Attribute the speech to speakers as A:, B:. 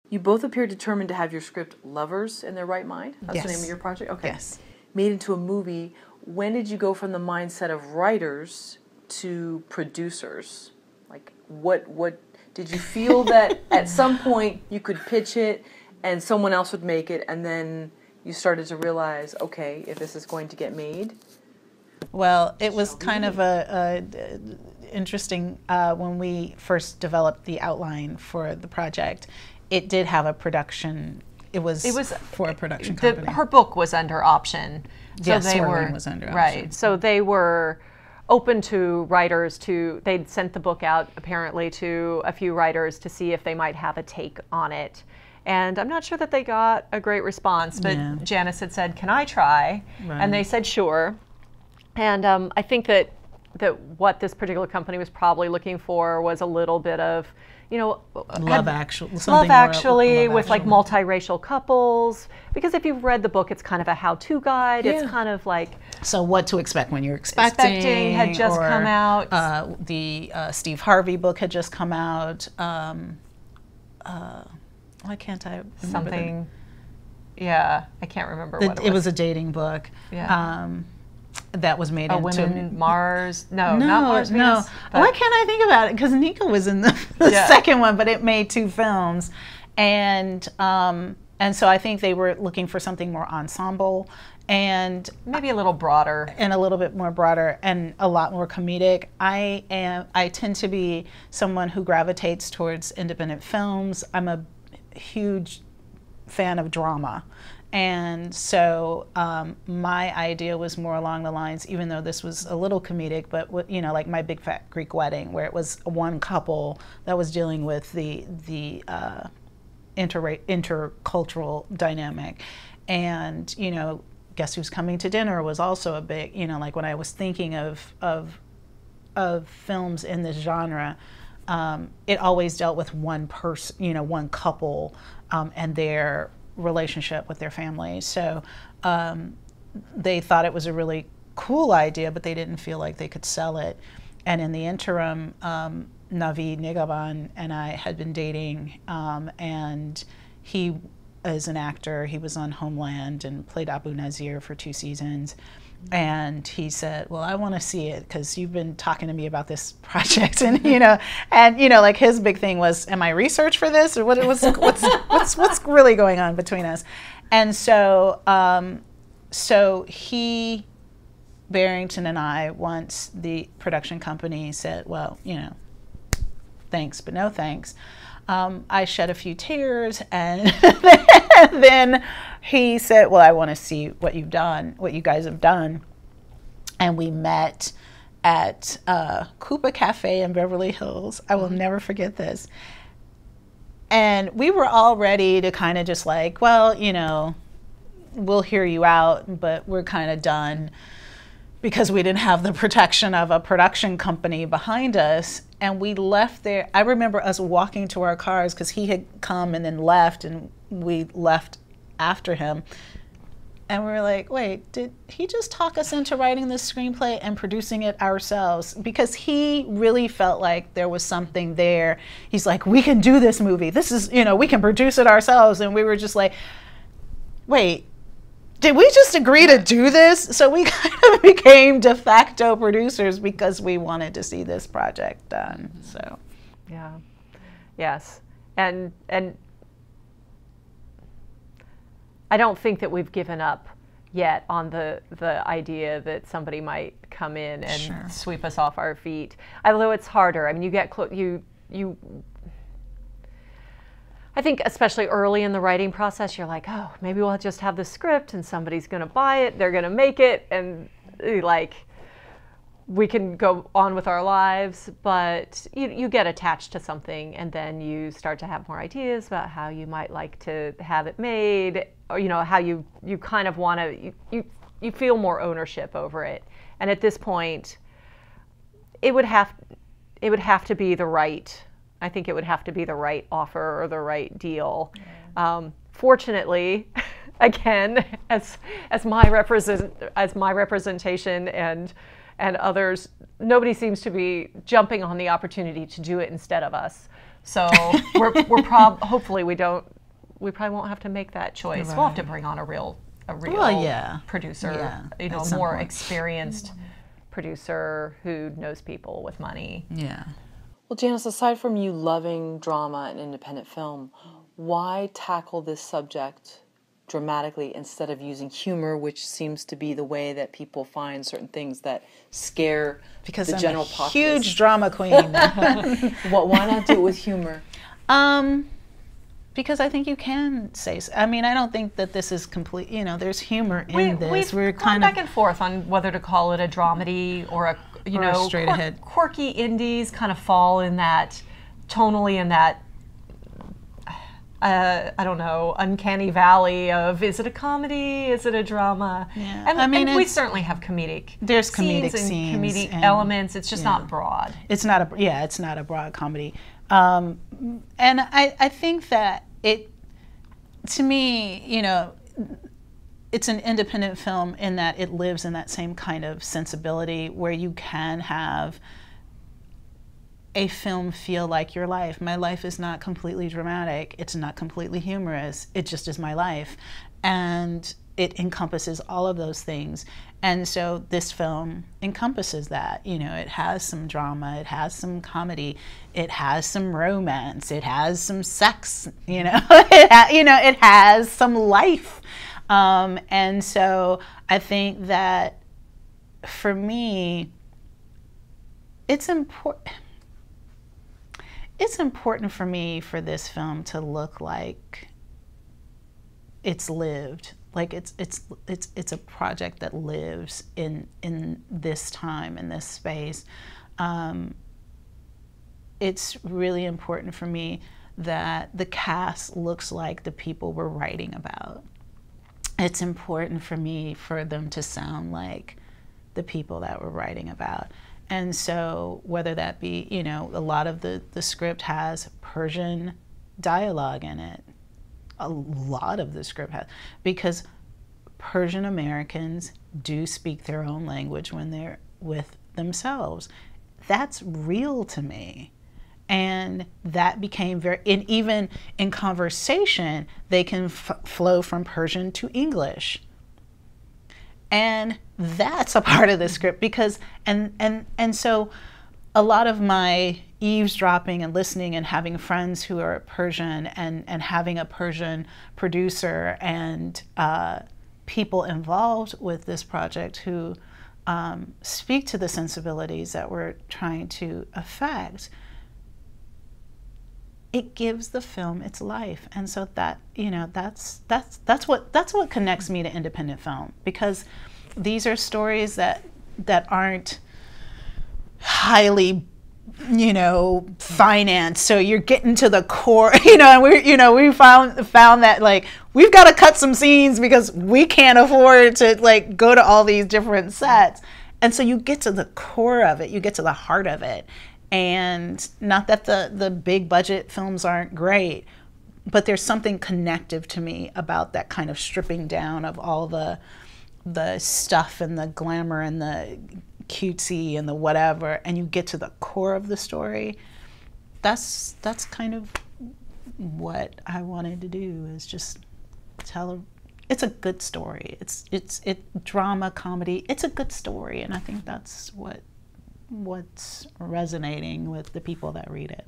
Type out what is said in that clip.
A: You both appear determined to have your script lovers in their right mind. That's the name of your project? Okay.
B: Yes.
A: Made into a movie. When did you go from the mindset of writers to producers? Like, what did you feel that at some point you could pitch it and someone else would make it, and then you started to realize, okay, if this is going to get made?
B: Well, it was kind of a interesting when we first developed the outline for the project. It did have a production. It was for a production company.
C: Her book was under option. So
B: yes,
C: they
B: was under option.
C: Right. So they were open to writers they'd sent the book out apparently to a few writers to see if they might have a take on it. And I'm not sure that they got a great response, but Janice had said, "Can I try?" Right. And they said, "Sure." And I think that what this particular company was probably looking for was a little bit of,
B: Love Actually
C: with like multiracial couples. Because if you've read the book, it's kind of a how-to guide. Yeah. It's kind of like
B: so what to expect when you're expecting
C: had just come out.
B: The Steve Harvey book had just come out. Why can't I remember
C: something? Yeah, I can't remember what it was.
B: It was a dating book.
C: Yeah.
B: That was made into
C: Women Mars. No, not Mars. Venus,
B: why can't I think about it? Because Nika was in the second one, but it made 2 films, and so I think they were looking for something more ensemble and
C: maybe a little broader,
B: and a little bit more broader, and a lot more comedic. I tend to be someone who gravitates towards independent films. I'm a huge fan of drama. And so my idea was more along the lines, even though this was a little comedic, but like My Big Fat Greek Wedding, where it was one couple that was dealing with the intercultural dynamic. And, Guess Who's Coming to Dinner was also a big, like when I was thinking of films in this genre, it always dealt with one person, one couple and their relationship with their family. So they thought it was a really cool idea, but they didn't feel like they could sell it. And in the interim, Navid Nigaban and I had been dating, and he is an actor. He was on Homeland and played Abu Nazir for 2 seasons. And he said, "Well, I want to see it because you've been talking to me about this project." And like his big thing was, "Am I research for this, or what's really going on between us?" And so he, Barrington, and I, once the production company said, "Well, thanks, but no thanks," I shed a few tears, and then he said, "Well, I want to see what you guys have done." And we met at Koopa Cafe in Beverly Hills. I will never forget this. And we were all ready to kind of just like, well, we'll hear you out, but we're kind of done, because we didn't have the protection of a production company behind us. And we left there. I remember us walking to our cars because he had come and then left, and we left after him. And we were like, wait, did he just talk us into writing this screenplay and producing it ourselves? Because he really felt like there was something there. He's like, we can do this movie. This is, we can produce it ourselves. And we were just like, wait, did we just agree to do this? So we kind of became de facto producers because we wanted to see this project done. So,
C: yeah, yes, and I don't think that we've given up yet on the idea that somebody might come in and sweep us off our feet. Although it's harder. I mean, you get I think especially early in the writing process, you're like, oh, maybe we'll just have the script and somebody's going to buy it, they're going to make it, and like we can go on with our lives. But you get attached to something, and then you start to have more ideas about how you might like to have it made, or how you kind of want to, you feel more ownership over it. And at this point, it would have to be the right. I think it would have to be the right offer or the right deal. Yeah. Fortunately, again, as my representation and others, nobody seems to be jumping on the opportunity to do it instead of us. So hopefully we don't we probably won't have to make that choice.
B: Right.
C: We'll have to bring on a real producer, you know, more experienced producer who knows people with money.
B: Yeah.
A: Well, Janice, aside from you loving drama and independent film, why tackle this subject dramatically instead of using humor, which seems to be the way that people find certain things that scare the general populace?
B: Huge drama queen.
A: Why not do it with humor?
B: Because I think you can say. I mean, I don't think that this is complete. You know, there's humor in this.
C: We're kind of back and forth on whether to call it a dramedy or a
B: straight ahead.
C: Quirky indies kind of fall in that tonally in that. I don't know, uncanny valley of, is it a comedy, is it a drama?
B: Yeah.
C: And,
B: I mean,
C: and we certainly have comedic
B: comedic
C: scenes and comedic elements. It's just not broad.
B: It's not a broad comedy. And I think that to me, you know, it's an independent film in that it lives in that same kind of sensibility where you can have a film feel like your life. My life is not completely dramatic. It's not completely humorous. It just is my life. And it encompasses all of those things. And so this film encompasses that. You know, it has some drama, it has some comedy, it has some romance, it has some sex, you know, it has some life. And so I think that for me, it's important for me for this film to look like it's lived, like it's a project that lives in this time, in this space. It's really important for me that the cast looks like the people we're writing about. It's important for me for them to sound like the people that we're writing about. And so whether that be, you know, a lot of the script has Persian dialogue in it. A lot of the script has, because Persian Americans do speak their own language when they're with themselves. That's real to me. And that became and even in conversation, they can flow from Persian to English. And that's a part of the script because, and so a lot of my eavesdropping and listening and having friends who are Persian and having a Persian producer and people involved with this project who speak to the sensibilities that we're trying to affect, it gives the film its life. And so that, you know, that's what connects me to independent film, because these are stories that aren't highly, you know, financed. So you're getting to the core, you know, and we found that, like, we've got to cut some scenes because we can't afford to, like, go to all these different sets. And so you get to the core of it, you get to the heart of it. And not that the big budget films aren't great, but there's something connective to me about that kind of stripping down of all the stuff and the glamour and the cutesy and the whatever, and you get to the core of the story. That's kind of what I wanted to do, is just it's a good story. It's drama, comedy. It's a good story, and I think that's what's resonating with the people that read it.